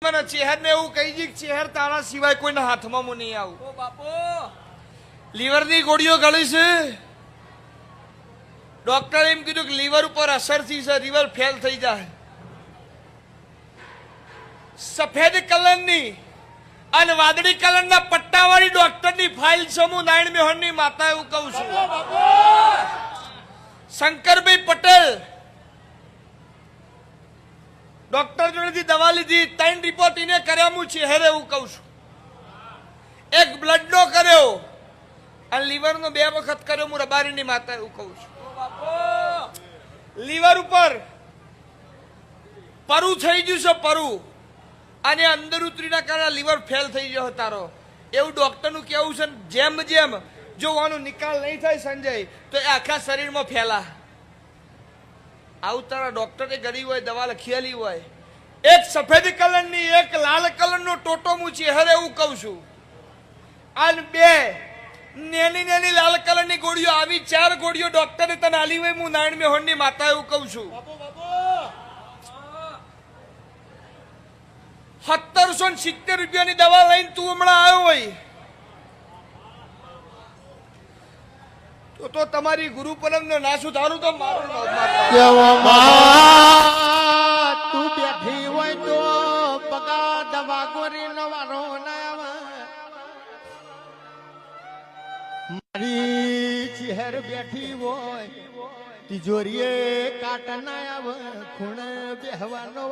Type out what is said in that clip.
મને ચહેર ને એવું કહી દી ચહેર તારા સિવાય કોઈના હાથમાં હું નહીં આવું. ઓ બાપુ લીવર ની ગોળીઓ ગળી છે. ડોક્ટરે એમ કીધું કે લીવર ઉપર અસર થઈ છે, લીવર ફેલ થઈ જાય. સફેદ કલરની અને વાદળી કલરના પટ્ટાવાળી ડોક્ટરની ફાઇલ છે. હું નારાયણ મેહોણની માતા એવું કહું છું. શંકરભાઈ પટેલ ડોક્ટર જોડેથી દવા લીધી, 3 રિપોર્ટ એને કર્યા. હું ચહેરે એવું કહું છું. એક બ્લડ નો કર્યો અને લીવર નો 2 વખત કર્યો. હું રબારીની માતા એવું કહું છું. લીવર ઉપર પરુ થઈ ગયું છે, પરુ, અને અંદર ઉતરીના કારણે લીવર ફેલ થઈ ગયો તારો એવું ડોક્ટરનું કેવું છે. જેમ જેમ જો આનો નિકાલ નહીં થાય સંજય તો એ આખા શરીરમાં ફેલા. આવું તારા ડોક્ટરે કરી હોય, દવા લખેલી હોય. એક સફેદ કલરની એક લાલ કલરનો ટોટો હું ચહેરે એવું કહું છું. અને 2 નેની નેની લાલ કલરની ગોળીઓ, આવી 4 ગોળીઓ ડોક્ટરે તને આલી હોય. હું નારાયણ મેહોણની માતા એવું કહું છું. 1770 રૂપિયાની દવા લઈને તું હમણાં આવ્યો હોય તો તમારી ગુરુ પરમનો ના સુધારું તો મારું તું બેઠી હોય તો પગા દવા ગોરી નવારો મારી ચહેર બેઠી હોય તિજોરીએ કાટ ના આવે ખૂણે બેહવાનો